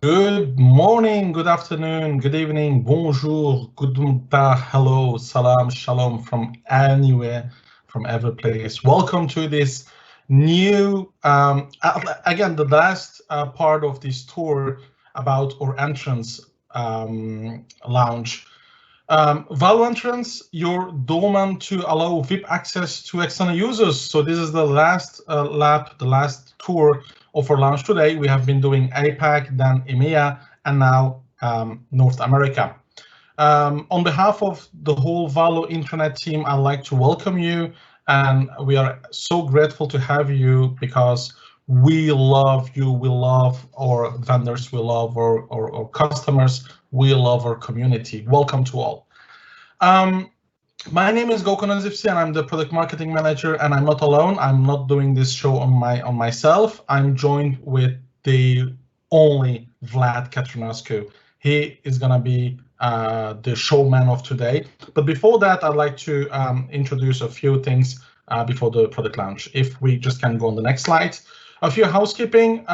Good morning, good afternoon, good evening, bonjour, guten tag, hello, salam, shalom from anywhere, from every place. Welcome to this new, again, the last part of this tour about our entrance launch. Valo Entrance, your doorman to allow VIP access to external users. So this is the last lap, the last tour of our launch today. We have been doing APAC, then EMEA, and now North America. On behalf of the whole Valo Intranet team, I'd like to welcome you, and we are so grateful to have you because we love you, we love our vendors, we love our customers, we love our community. Welcome to all. Um, my name is Gokhan Azifsi, and I'm the product marketing manager, and I'm not alone. I'm not doing this show on myself. I'm joined with the only Vlad Catrinescu. He is gonna be the showman of today. But before that, I'd like to introduce a few things before the product launch. If we just can go on the next slide. A few housekeeping.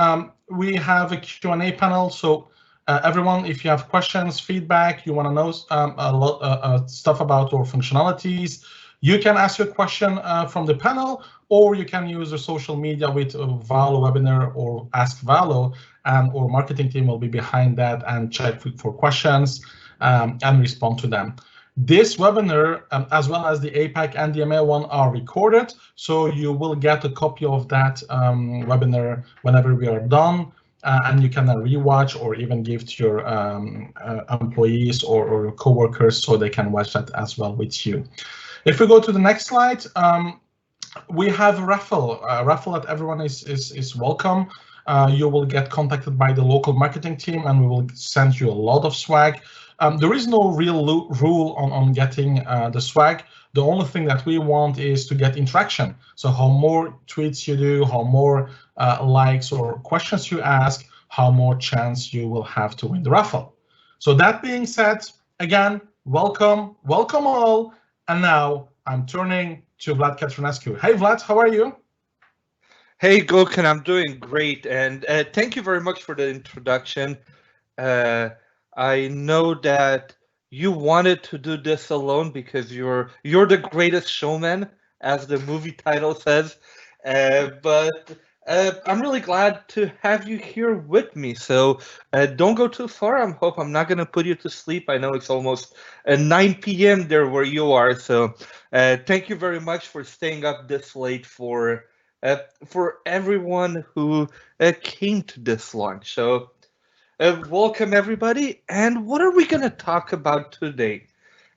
We have a Q&A panel, so everyone, if you have questions, feedback, you want to know a lot stuff about our functionalities, you can ask your question from the panel, or you can use the social media with Valo webinar or Ask Valo, and our marketing team will be behind that and check for questions and respond to them. This webinar, as well as the APAC and the EMEA one, are recorded, so you will get a copy of that webinar whenever we are done. And you can rewatch or even give to your employees or co-workers so they can watch that as well with you. If we go to the next slide, we have a raffle. Raffle that everyone is welcome. You will get contacted by the local marketing team, and we will send you a lot of swag. There is no real rule on getting the swag. The only thing that we want is to get interaction. So how more tweets you do, how more likes or questions you ask, how more chance you will have to win the raffle. So that being said, again, welcome all. And now I'm turning to Vlad Catrinescu. Hey Vlad, how are you? Hey Gokhan, I'm doing great, and thank you very much for the introduction. I know that you wanted to do this alone because you're the greatest showman, as the movie title says. But I'm really glad to have you here with me. So don't go too far. I'm not gonna put you to sleep. I know it's almost 9 p.m. there where you are. So thank you very much for staying up this late for everyone who came to this launch. So welcome everybody. And what are we going to talk about today?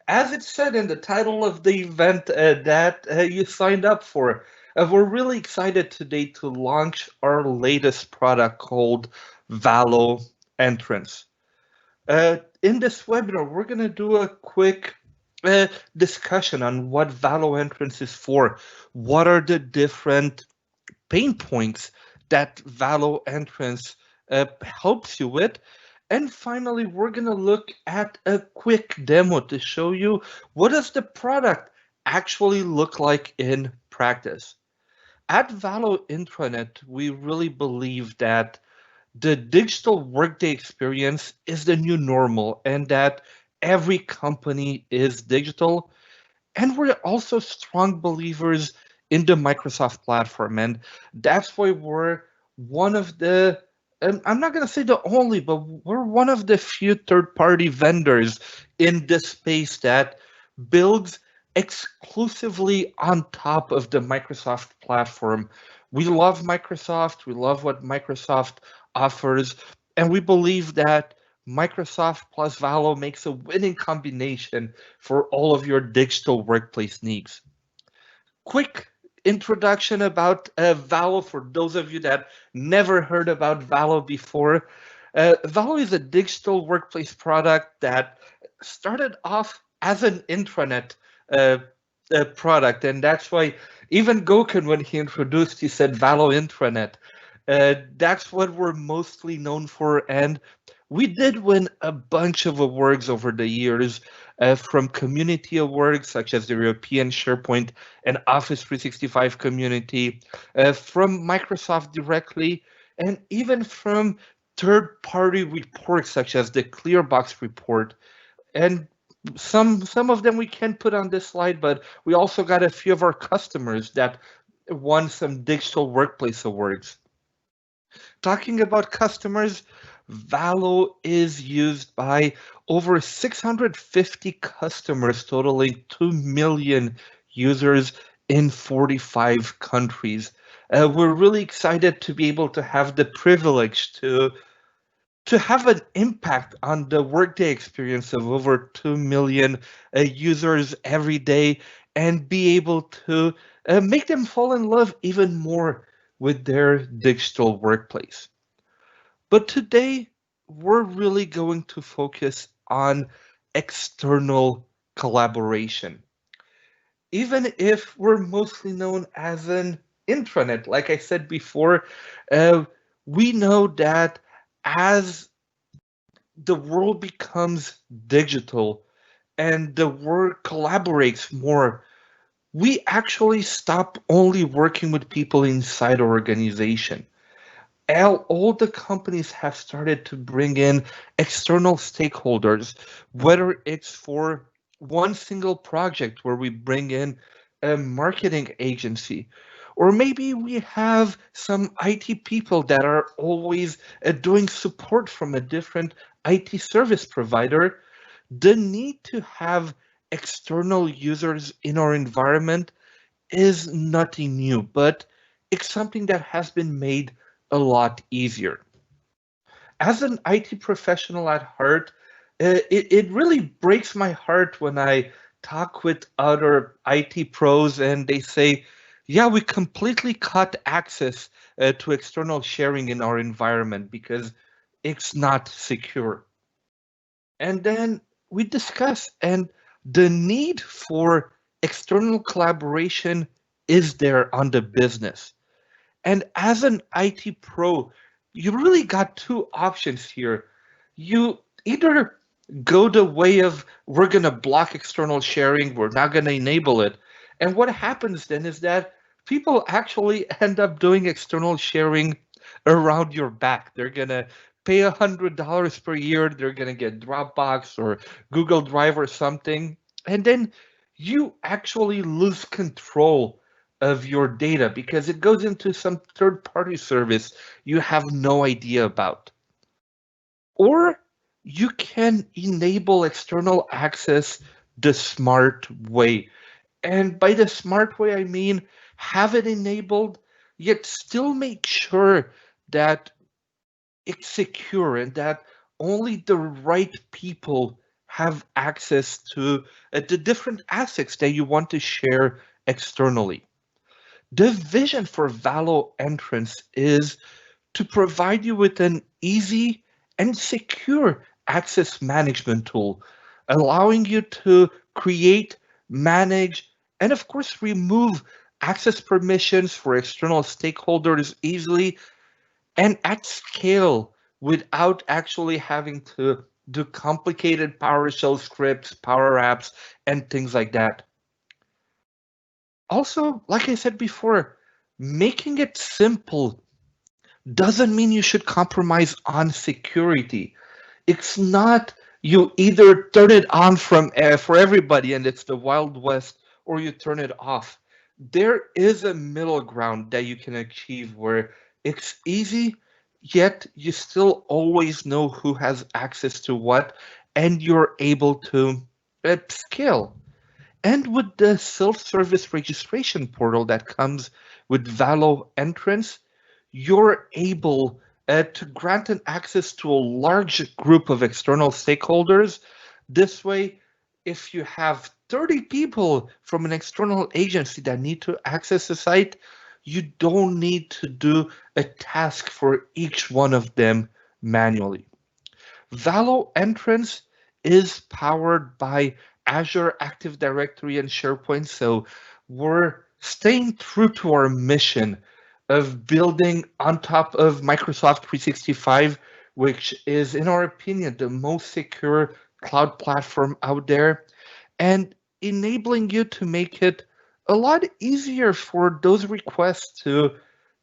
As it said in the title of the event that you signed up for, we're really excited today to launch our latest product called Valo Entrance. In this webinar, we're going to do a quick discussion on what Valo Entrance is for. What are the different pain points that Valo Entrance helps you with? And finally, we're going to look at a quick demo to show you what does the product actually look like in practice. At Valo Intranet, we really believe that the digital workday experience is the new normal and that every company is digital. And we're also strong believers in the Microsoft platform. And that's why we're one of the, and I'm not going to say the only, but we're one of the few third-party vendors in this space that builds exclusively on top of the Microsoft platform. We love Microsoft. We love what Microsoft offers. And we believe that Microsoft plus Valo makes a winning combination for all of your digital workplace needs. Quick introduction about Valo for those of you that never heard about Valo before. Valo is a digital workplace product that started off as an intranet product, and that's why even Gokhan, when he introduced, he said Valo Intranet. That's what we're mostly known for, and we did win a bunch of awards over the years, from community awards such as the European SharePoint and Office 365 community, from Microsoft directly, and even from third-party reports such as the Clearbox report, and some of them we can put on this slide, but we also got a few of our customers that won some digital workplace awards. Talking about customers, Valo is used by over 650 customers, totaling 2 million users in 45 countries. We're really excited to be able to have the privilege to have an impact on the workday experience of over 2 million users every day and be able to make them fall in love even more with their digital workplace. But today, we're really going to focus on external collaboration. Even if we're mostly known as an intranet, like I said before, we know that as the world becomes digital and the world collaborates more, we actually stop only working with people inside our organization. All the companies have started to bring in external stakeholders, whether it's for one single project where we bring in a marketing agency, or maybe we have some IT people that are always doing support from a different IT service provider. The need to have external users in our environment is nothing new, but it's something that has been made a lot easier. As an IT professional at heart, it really breaks my heart when I talk with other IT pros and they say, yeah, we completely cut access to external sharing in our environment because it's not secure. And then we discuss, and the need for external collaboration is there on the business. And as an IT pro, you really got two options here. You either go the way of we're going to block external sharing, we're not going to enable it. And what happens then is that people actually end up doing external sharing around your back. They're going to pay $100 per year, they're going to get Dropbox or Google Drive or something. And then you actually lose control of your data because it goes into some third-party service you have no idea about. Or you can enable external access the smart way. And by the smart way, I mean have it enabled, yet still make sure that it's secure and that only the right people have access to the different assets that you want to share externally. The vision for Valo Entrance is to provide you with an easy and secure access management tool, allowing you to create, manage, and of course remove access permissions for external stakeholders easily and at scale without actually having to do complicated PowerShell scripts, Power Apps, and things like that. Also, like I said before, making it simple doesn't mean you should compromise on security. It's not you either turn it on from for everybody and it's the Wild West, or you turn it off. There is a middle ground that you can achieve where it's easy, yet you still always know who has access to what, and you're able to scale. And with the self-service registration portal that comes with Valo Entrance, you're able to grant an access to a large group of external stakeholders. This way, if you have 30 people from an external agency that need to access the site, you don't need to do a task for each one of them manually. Valo Entrance is powered by Azure Active Directory and SharePoint, so we're staying true to our mission of building on top of Microsoft 365, which is, in our opinion, the most secure cloud platform out there, and enabling you to make it a lot easier for those requests to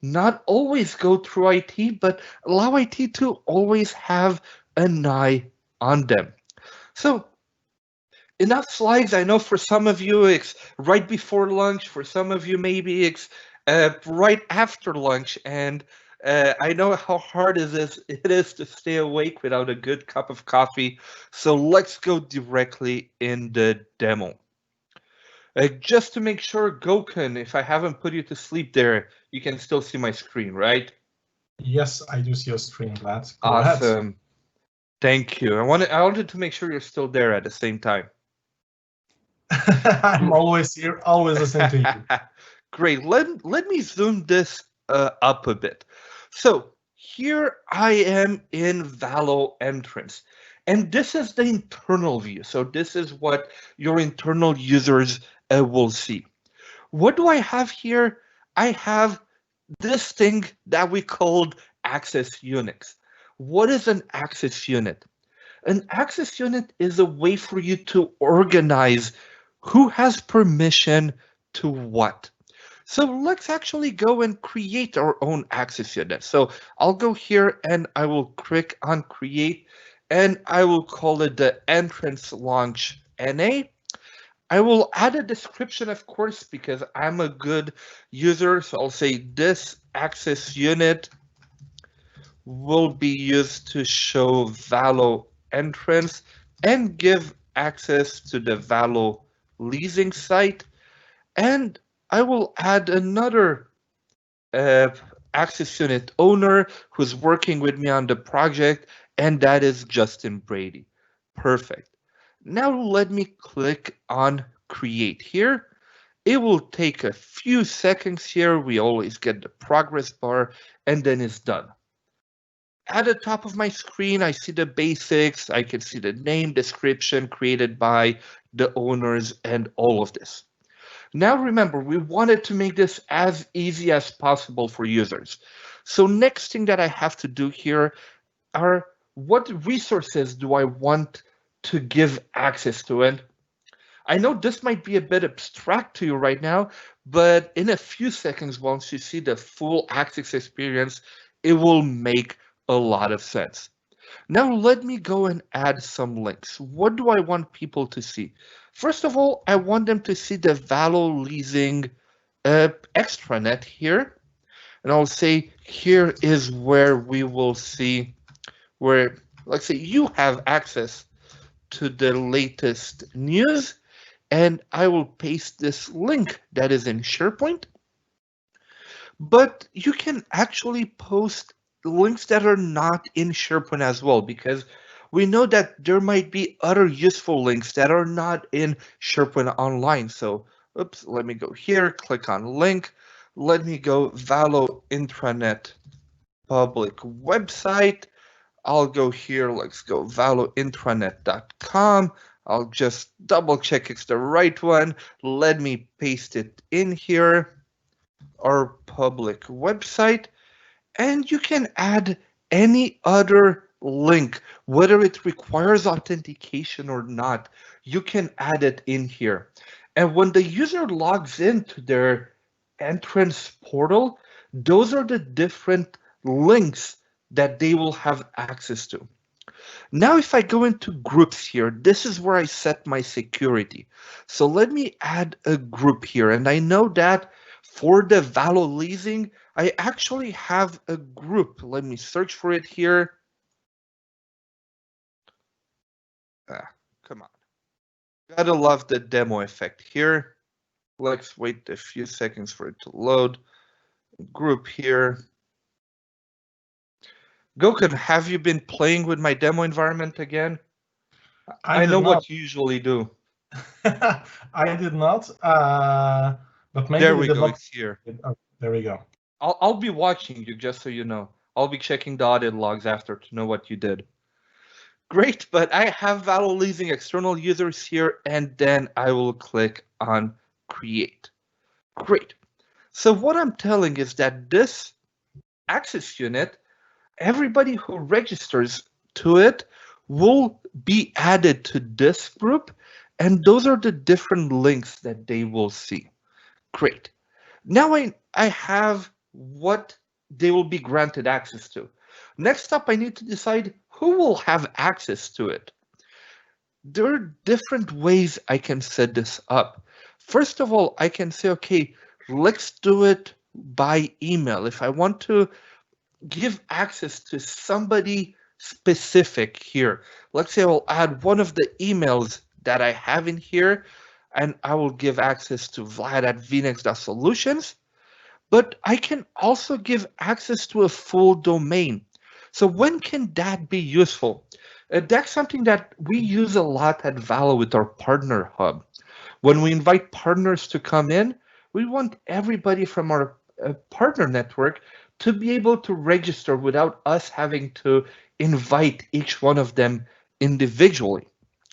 not always go through IT, but allow IT to always have an eye on them. So enough slides. I know for some of you it's right before lunch, for some of you maybe it's right after lunch, and I know how hard it is to stay awake without a good cup of coffee. So let's go directly in the demo. Just to make sure, Gokun, if I haven't put you to sleep there, you can still see my screen, right? Yes, I do see your screen, Vlad. Go ahead. Awesome. Thank you. I wanted to make sure you're still there at the same time. I'm always here, always listening to you. Great. Let me zoom this up a bit. So here I am in Valo Entrance, and this is the internal view. So this is what your internal users will see. What do I have here? I have this thing that we called access units. What is an access unit? An access unit is a way for you to organize who has permission to what. So let's actually go and create our own access unit. So I'll go here and I will click on create, and I will call it the entrance launch NA. I will add a description, of course, because I'm a good user. So I'll say this access unit will be used to show Valo Entrance and give access to the Valo leasing site. And I will add another access unit owner who's working with me on the project, and that is Justin Brady. Perfect. Now let me click on create here. It will take a few seconds here. We always get the progress bar, and then it's done. At the top of my screen, I see the basics. I can see the name, description created by the owners, and all of this. Now remember, we wanted to make this as easy as possible for users. So next thing that I have to do here are, what resources do I want to give access to? And I know this might be a bit abstract to you right now, but in a few seconds, once you see the full access experience, it will make a lot of sense. Now let me go and add some links. What do I want people to see? First of all, I want them to see the Valo leasing extranet here. And I'll say here is where we will see where, let's say, you have access to the latest news. And I will paste this link that is in SharePoint. But you can actually post links that are not in SharePoint as well, because we know that there might be other useful links that are not in SharePoint Online. So, oops, let me go here, click on link. Let me go Valo Intranet public website. I'll go here, let's go valointranet.com. I'll just double check it's the right one. Let me paste it in here, our public website. And you can add any other link, whether it requires authentication or not, you can add it in here. And when the user logs into their entrance portal, those are the different links that they will have access to. Now, if I go into groups here, this is where I set my security. So let me add a group here. And I know that for the Valo leasing, I actually have a group. Let me search for it here. Come on. Gotta love the demo effect here. Let's wait a few seconds for it to load. Group here. Gokun, have you been playing with my demo environment again? I know what you usually do. I did not, but maybe there we go. It's here. Oh, there we go. I'll be watching you, just so you know. I'll be checking the audit logs after to know what you did. Great, but I have Valo leasing external users here, and then I will click on create. Great. So what I'm telling is that this access unit, everybody who registers to it will be added to this group, and those are the different links that they will see. Great. Now I have what they will be granted access to. Next up, I need to decide who will have access to it. There are different ways I can set this up. First of all, I can say, okay, let's do it by email. If I want to give access to somebody specific here, let's say I'll add one of the emails that I have in here, and I will give access to Vlad at vnex.solutions, but I can also give access to a full domain. So when can that be useful? That's something that we use a lot at Valo with our partner hub. When we invite partners to come in, we want everybody from our partner network to be able to register without us having to invite each one of them individually.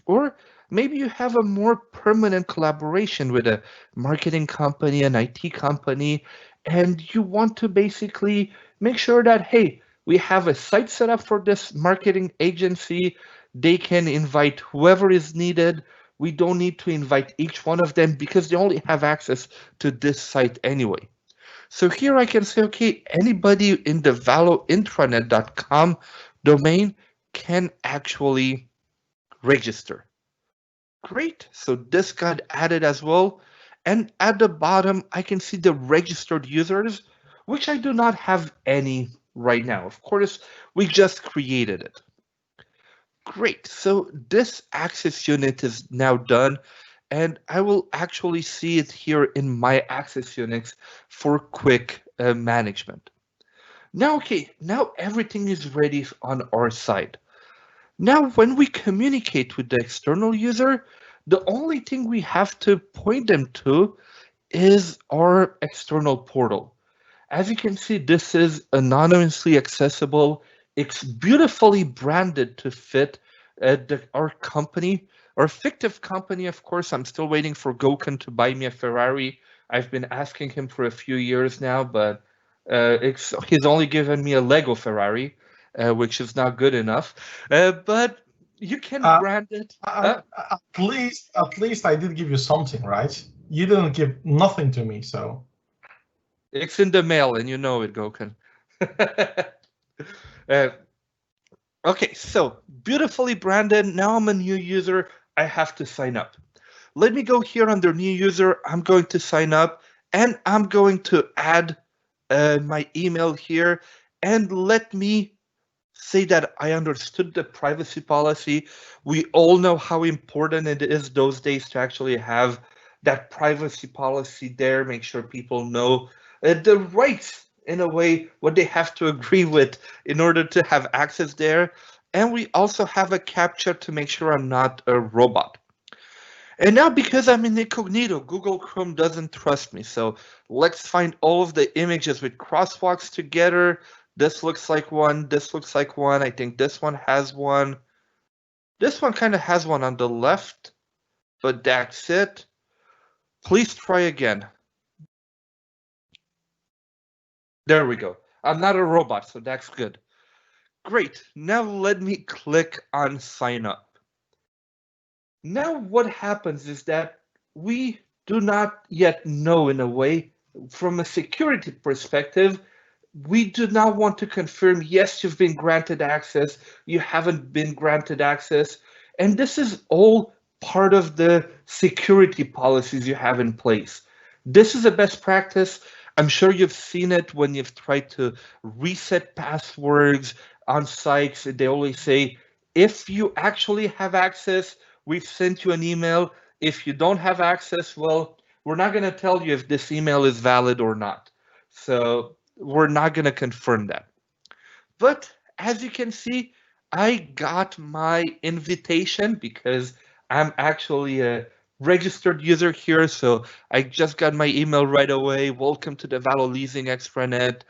Or maybe you have a more permanent collaboration with a marketing company, an IT company, and you want to basically make sure that, hey, we have a site set up for this marketing agency. They can invite whoever is needed. We don't need to invite each one of them because they only have access to this site anyway. So here I can say, okay, anybody in the valointranet.com domain can actually register. Great, so this got added as well. And at the bottom, I can see the registered users, which I do not have any right now. Of course, we just created it. Great, so this access unit is now done, and I will actually see it here in my access units for quick management. Now, okay, now everything is ready on our side. Now, when we communicate with the external user, the only thing we have to point them to is our external portal. As you can see, this is anonymously accessible. It's beautifully branded to fit our company, our fictive company. Of course, I'm still waiting for Gökhan to buy me a Ferrari. I've been asking him for a few years now, but he's only given me a Lego Ferrari, which is not good enough. But you can brand it. At least I did give you something, right? You didn't give nothing to me, so. It's in the mail, and you know it, Gökhan. Okay, so beautifully branded. Now I'm a new user. I have to sign up. Let me go here under new user. I'm going to sign up, and I'm going to add my email here, and let me say that I understood the privacy policy. We all know how important it is those days to actually have that privacy policy there, make sure people know the rights, in a way, what they have to agree with in order to have access there. And we also have a CAPTCHA to make sure I'm not a robot. And now, because I'm in incognito, Google Chrome doesn't trust me. So let's find all of the images with crosswalks together. This looks like one. This looks like one. I think this one has one. This one kind of has one on the left, but that's it. Please try again. There we go. I'm not a robot, so that's good. Great. Now let me click on sign up. Now what happens is that we do not yet know, in a way, from a security perspective, we do not want to confirm, yes, you've been granted access, you haven't been granted access. And this is all part of the security policies you have in place. This is a best practice. I'm sure you've seen it when you've tried to reset passwords on sites. They always say, if you actually have access, we've sent you an email. If you don't have access, well, we're not going to tell you if this email is valid or not. So we're not going to confirm that. But as you can see, I got my invitation because I'm actually a registered user here. So I just got my email right away. Welcome to the Valo Leasing Extranet.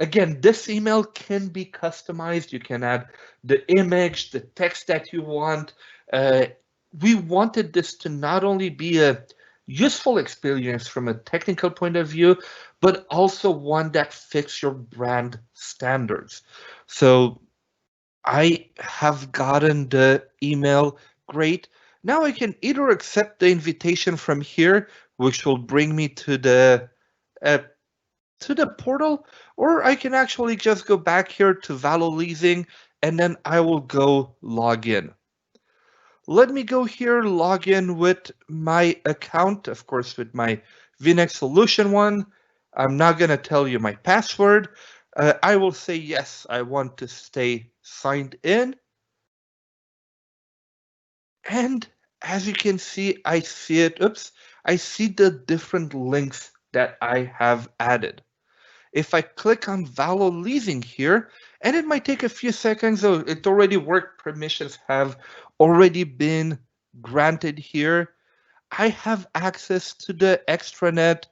Again, this email can be customized. You can add the image, the text that you want. We wanted this to not only be a useful experience from a technical point of view, but also one that fits your brand standards. So I have gotten the email. Great. Now I can either accept the invitation from here, which will bring me to the to the portal, or I can actually just go back here to Valo Leasing, and then I will go log in. Let me go here, log in with my account, of course, with my VNX Solution one. I'm not going to tell you my password. I will say, yes, I want to stay signed in. And as you can see, I see it. Oops, I see the different links that I have added. If I click on Valo Leasing here, and it might take a few seconds, so it already worked, permissions have already been granted here. I have access to the extranet,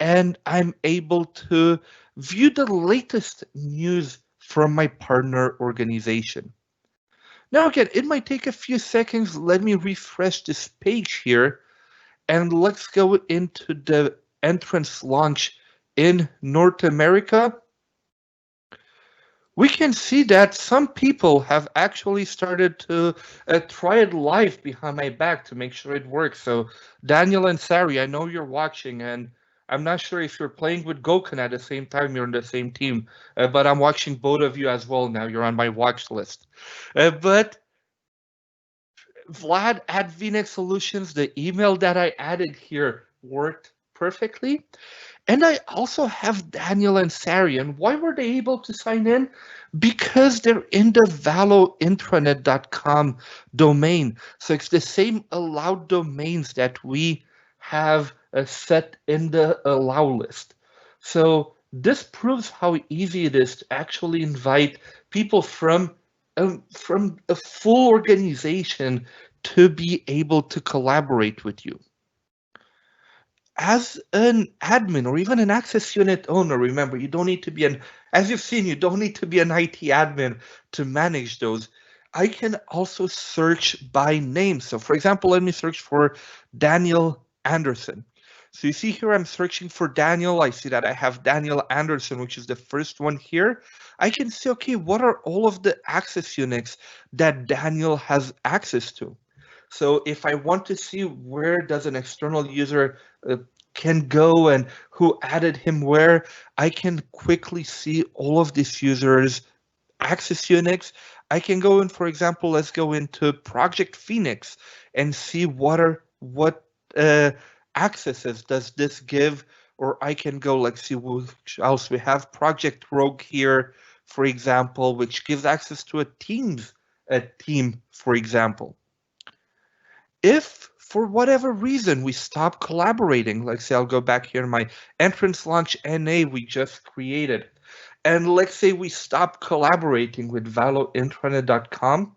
and I'm able to view the latest news from my partner organization. Now again, it might take a few seconds. Let me refresh this page here, and let's go into the entrance launch in North America. We can see that some people have actually started to try it live behind my back to make sure it works. So Daniel and Sari, I know you're watching, and I'm not sure if you're playing with Gokun at the same time, you're on the same team, but I'm watching both of you as well now. You're on my watch list. But Vlad at VNX Solutions, the email that I added here worked perfectly. And I also have Daniel and Sari. And why were they able to sign in? Because they're in the valointranet.com domain. So it's the same allowed domains that we have set in the allow list. So this proves how easy it is to actually invite people from a full organization to be able to collaborate with you. As an admin or even an access unit owner, remember, you don't need to be as you've seen, you don't need to be an IT admin to manage those. I can also search by name. So for example, let me search for Daniel Anderson. So you see here, I'm searching for Daniel. I see that I have Daniel Anderson, which is the first one here. I can see, okay, what are all of the access units that Daniel has access to? So if I want to see where does an external user can go and who added him where, I can quickly see all of these users' access units. I can go in, for example, let's go into Project Phoenix and see what accesses does this give, or I can go, let's see which else we have. Project Rogue here, for example, which gives access to a team, for example. If for whatever reason we stop collaborating, let's say I'll go back here in my entrance launch NA we just created, and let's say we stop collaborating with valointranet.com,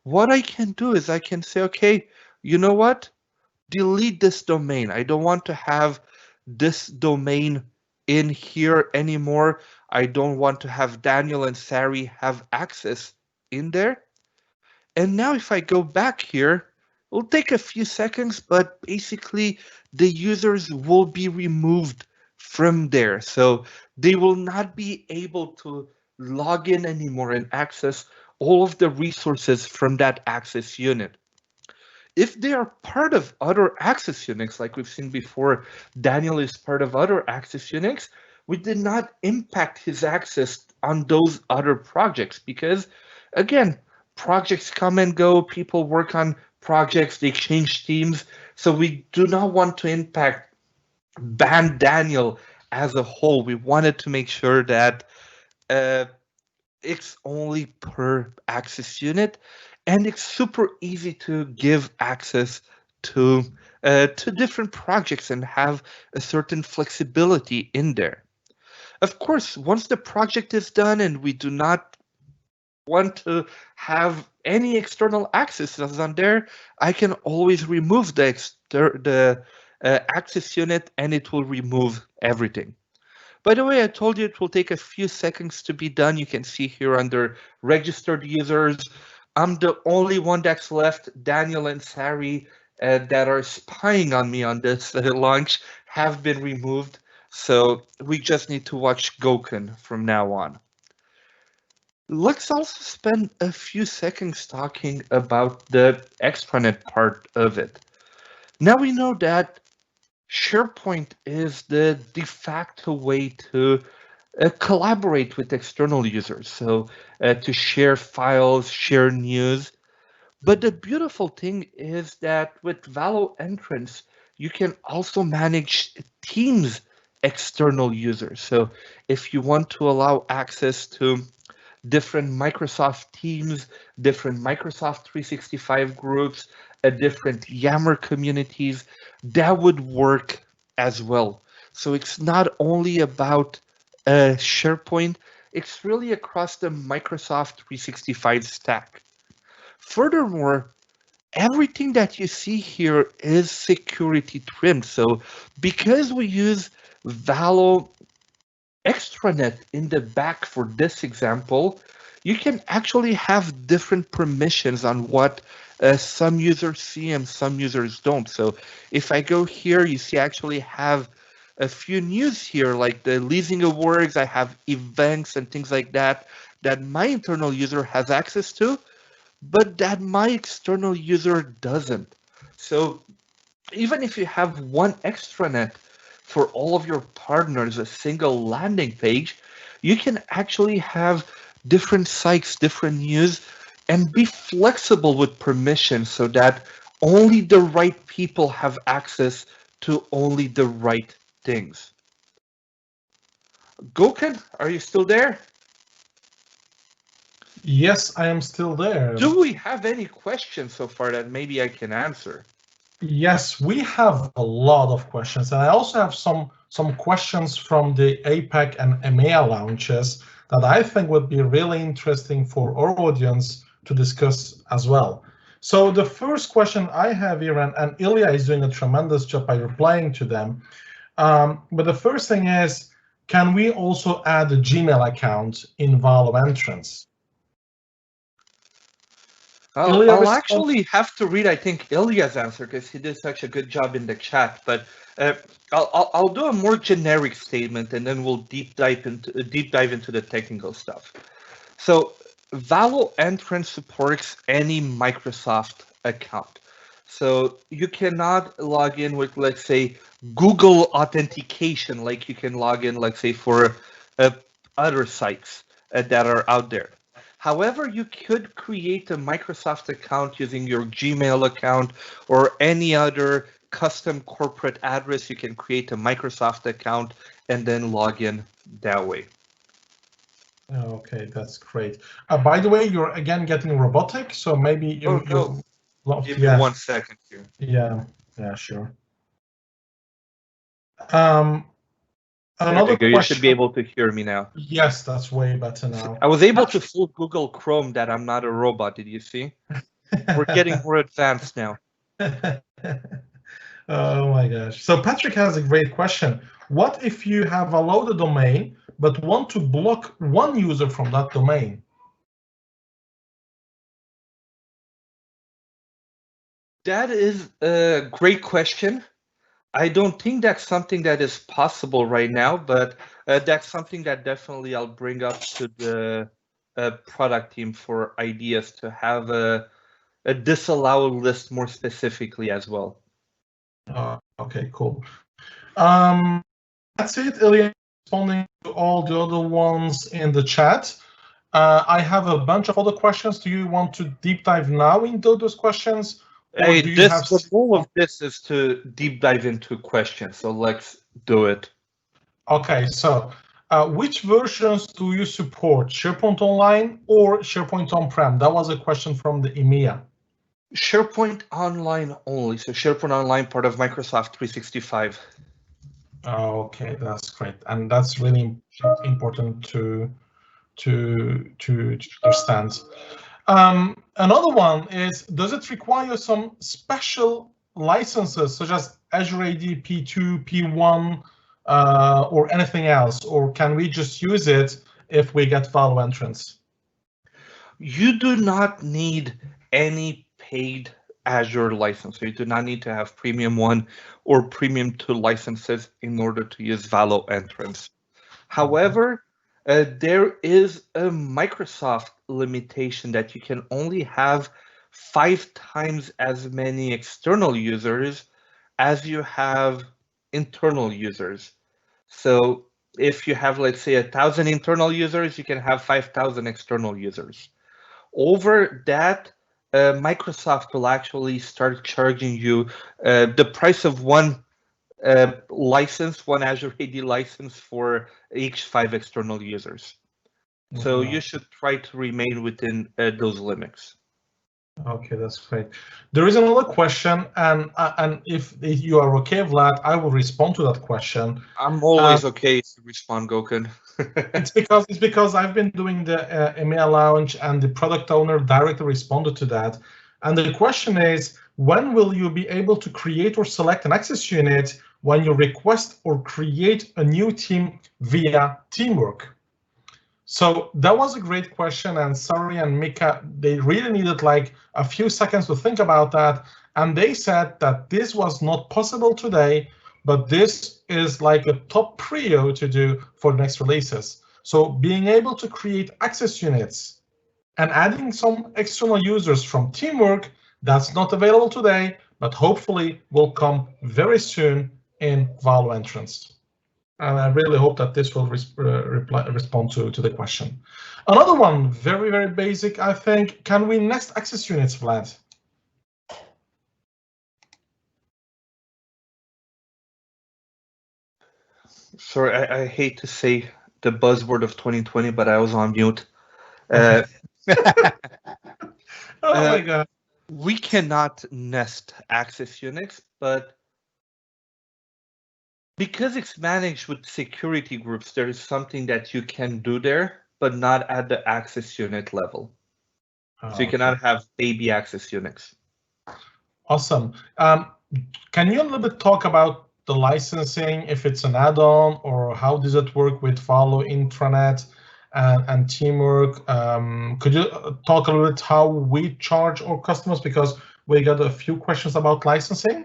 what I can do is I can say, okay, you know what? Delete this domain. I don't want to have this domain in here anymore. I don't want to have Daniel and Sari have access in there. And now if I go back here, it'll take a few seconds, but basically the users will be removed from there. So they will not be able to log in anymore and access all of the resources from that access unit. If they are part of other access units, like we've seen before, Daniel is part of other access units, we did not impact his access on those other projects because, again, projects come and go, people work on projects, they change teams, so we do not want to impact ban Daniel as a whole. We wanted to make sure that it's only per access unit, and it's super easy to give access to different projects and have a certain flexibility in there. Of course, once the project is done and we do not want to have any external accesses on there, I can always remove the access unit and it will remove everything. By the way, I told you it will take a few seconds to be done. You can see here under registered users, I'm the only one that's left. Daniel and Sari that are spying on me on this launch have been removed. So we just need to watch Gokun from now on. Let's also spend a few seconds talking about the extranet part of it. Now we know that SharePoint is the de facto way to collaborate with external users, so to share files, share news. But the beautiful thing is that with Valo Entrance, you can also manage Teams external users. So if you want to allow access to different Microsoft Teams, different Microsoft 365 groups, different Yammer communities, that would work as well. So it's not only about SharePoint, it's really across the Microsoft 365 stack. Furthermore, everything that you see here is security trimmed. So because we use Valo Extranet in the back for this example, you can actually have different permissions on what some users see and some users don't. So if I go here, you see I actually have a few news here, like the leasing awards, I have events and things like that, that my internal user has access to, but that my external user doesn't. So even if you have one extranet for all of your partners, a single landing page, you can actually have different sites, different news, and be flexible with permissions so that only the right people have access to only the right things. Goken, are you still there? Yes, I am still there. Do we have any questions so far that maybe I can answer? Yes, we have a lot of questions, and I also have some questions from the APAC and EMEA launches that I think would be really interesting for our audience to discuss as well. So the first question I have here, and Ilya is doing a tremendous job by replying to them, but the first thing is, can we also add a Gmail account in Valo Entrance? I'll actually have to read, I think, Ilya's answer because he did such a good job in the chat. But I'll do a more generic statement, and then we'll deep dive into the technical stuff. So Valo Entrance supports any Microsoft account. So you cannot log in with, let's say, Google authentication, like you can log in, let's say, for other sites that are out there. However, you could create a Microsoft account using your Gmail account or any other custom corporate address. You can create a Microsoft account and then log in that way. Okay, that's great. By the way, you're again getting robotic, so maybe you. Give me 1 second here. Yeah, sure. Another question. You should be able to hear me now. Yes, that's way better now. I was able to fool Google Chrome that I'm not a robot. Did you see? We're getting more advanced now. Oh my gosh. So Patrick has a great question. What if you have a loaded domain, but want to block one user from that domain? That is a great question. I don't think that's something that is possible right now, but that's something that definitely I'll bring up to the product team for ideas to have a disallow list more specifically as well. Okay, cool. That's it, Ilya, responding to all the other ones in the chat. I have a bunch of other questions. Do you want to deep dive now into those questions? Hey, the goal of this is to deep dive into questions, so let's do it. Okay, so which versions do you support, SharePoint Online or SharePoint On-Prem? That was a question from the EMEA. SharePoint Online only, so SharePoint Online part of Microsoft 365. Okay, that's great, and that's really important to understand. Another one is, does it require some special licenses such as Azure AD P2, P1, or anything else, or can we just use it if we get Valo Entrance? You do not need any paid Azure license. So you do not need to have Premium 1 or Premium 2 licenses in order to use Valo Entrance. However, there is a Microsoft limitation that you can only have 5 times as many external users as you have internal users. So if you have, let's say, 1,000 internal users, you can have 5,000 external users. Over that, Microsoft will actually start charging you the price of one license, one Azure AD license for each 5 external users. So you should try to remain within those limits. Okay, that's great. There is another question, and if you are okay, Vlad, I will respond to that question. I'm always okay to respond, Gokun. it's because I've been doing the EMEA launch, and the product owner directly responded to that. And the question is, when will you be able to create or select an access unit when you request or create a new team via Teamwork? So that was a great question, and Sari and Mika, they really needed like a few seconds to think about that, and they said that this was not possible today, but this is like a top prio to do for the next releases. So being able to create access units and adding some external users from Teamwork, that's not available today, but hopefully will come very soon in Valo Entrance. And I really hope that this will respond to the question. Another one, very, very basic, I think. Can we nest access units, Vlad? Sorry, I hate to say the buzzword of 2020, but I was on mute. Oh my God. We cannot nest access units, but because it's managed with security groups, there is something that you can do there, but not at the access unit level. So you cannot have baby access units. Awesome. Can you a little bit talk about the licensing, if it's an add-on, or how does it work with Valo Intranet and Teamwork? Could you talk a little bit how we charge our customers, because we got a few questions about licensing?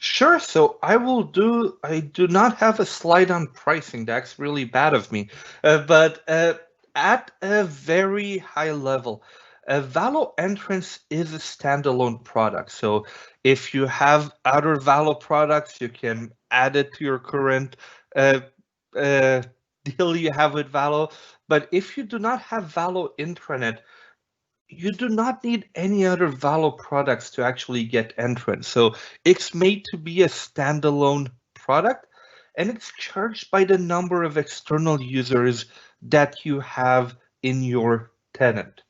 Sure. So I do not have a slide on pricing. That's really bad of me. But at a very high level, Valo Entrance is a standalone product. So if you have other Valo products, you can add it to your current deal you have with Valo. But if you do not have Valo Intranet, you do not need any other Valo products to actually get entrance. So it's made to be a standalone product, and it's charged by the number of external users that you have in your tenant.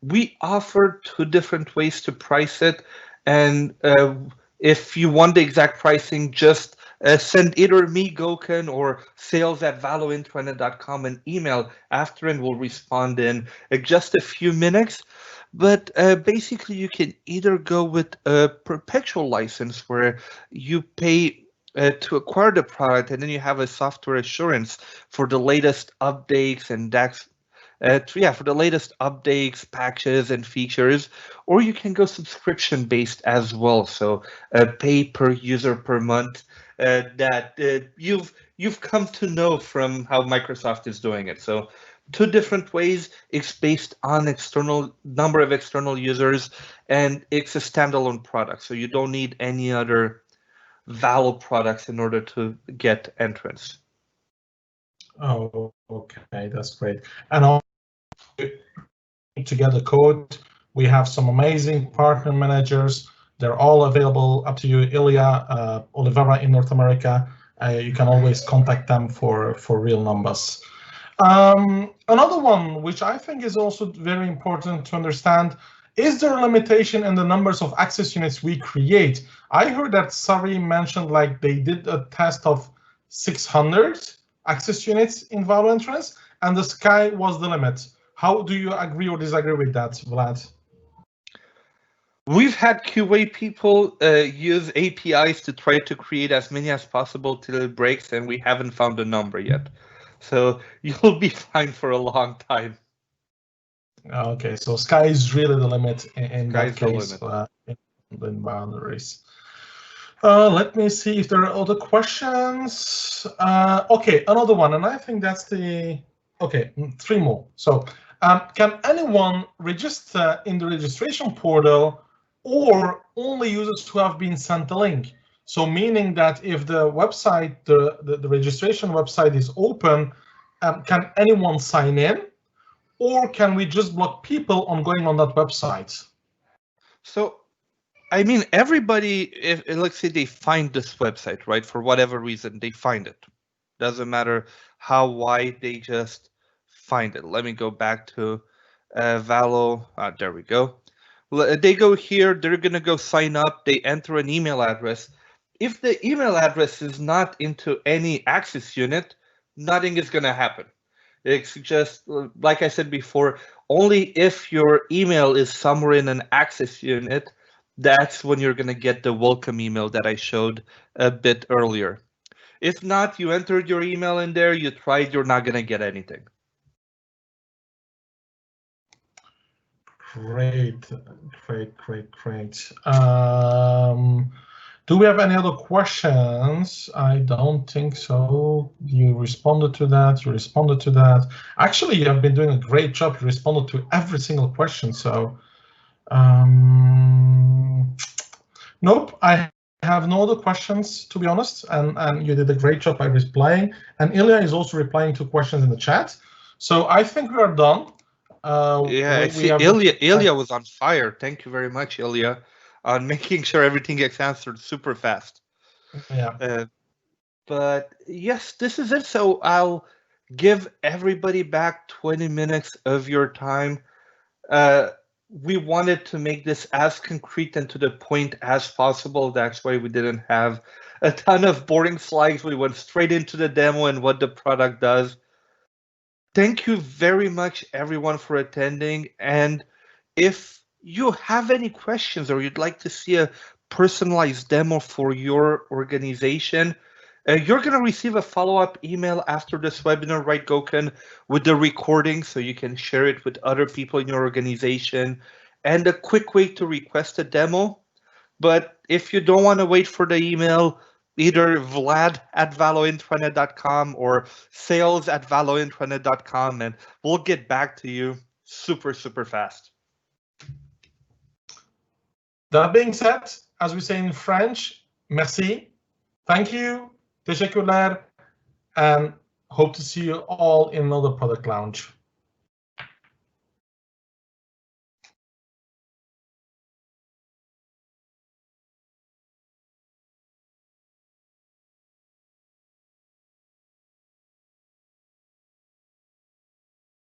We offer 2 different ways to price it, and if you want the exact pricing, just send either me, Gokun, or sales@valointranet.com an email after, and we'll respond in just a few minutes. But basically, you can either go with a perpetual license where you pay to acquire the product, and then you have a software assurance for the latest updates and for the latest updates, patches, and features, or you can go subscription-based as well. So pay per user per month that you've come to know from how Microsoft is doing it. So 2 different ways. It's based on number of external users, and it's a standalone product. So you don't need any other Valo products in order to get entrance. Oh, okay, that's great. And together code, we have some amazing partner managers. They're all available up to you. Ilya, Olivera in North America. You can always contact them for real numbers. Another one, which I think is also very important to understand, is there a limitation in the numbers of access units we create? I heard that Sari mentioned like they did a test of 600 access units in Valo Entrance, and the sky was the limit. How do you agree or disagree with that, Vlad? We've had QA people use APIs to try to create as many as possible till it breaks, and we haven't found a number yet. So you'll be fine for a long time. Okay, so sky is really the limit in that case, in boundaries. Let me see if there are other questions. Okay, another one, and I think that's the, okay, 3 more. So can anyone register in the registration portal, or only users who have been sent a link? So meaning that if the website, the registration website is open, can anyone sign in? Or can we just block people on going on that website? So, I mean, everybody, if let's say they find this website, right, for whatever reason, they find it. Doesn't matter how wide, they just find it. Let me go back to Valo. There we go. They go here, they're going to go sign up, they enter an email address. If the email address is not into any access unit, nothing is going to happen. It's just, like I said before, only if your email is somewhere in an access unit, that's when you're going to get the welcome email that I showed a bit earlier. If not, you entered your email in there, you tried, you're not going to get anything. Great. Do we have any other questions? I don't think so. You responded to that. Actually, you have been doing a great job. You responded to every single question. So, nope, I have no other questions, to be honest. And you did a great job by replying. And Ilya is also replying to questions in the chat. So I think we are done. Yeah, I see Ilya was on fire. Thank you very much, Ilya, on making sure everything gets answered super fast. Yeah. But yes, this is it. So I'll give everybody back 20 minutes of your time. We wanted to make this as concrete and to the point as possible. That's why we didn't have a ton of boring slides. We went straight into the demo and what the product does. Thank you very much, everyone, for attending. And if you have any questions or you'd like to see a personalized demo for your organization, you're going to receive a follow-up email after this webinar, right, Gökhan, with the recording so you can share it with other people in your organization, and a quick way to request a demo. But if you don't want to wait for the email, either Vlad at valointranet.com or sales at valointranet.com, and we'll get back to you super, super fast. That being said, as we say in French, merci, thank you, teşekkürler, and hope to see you all in another product launch.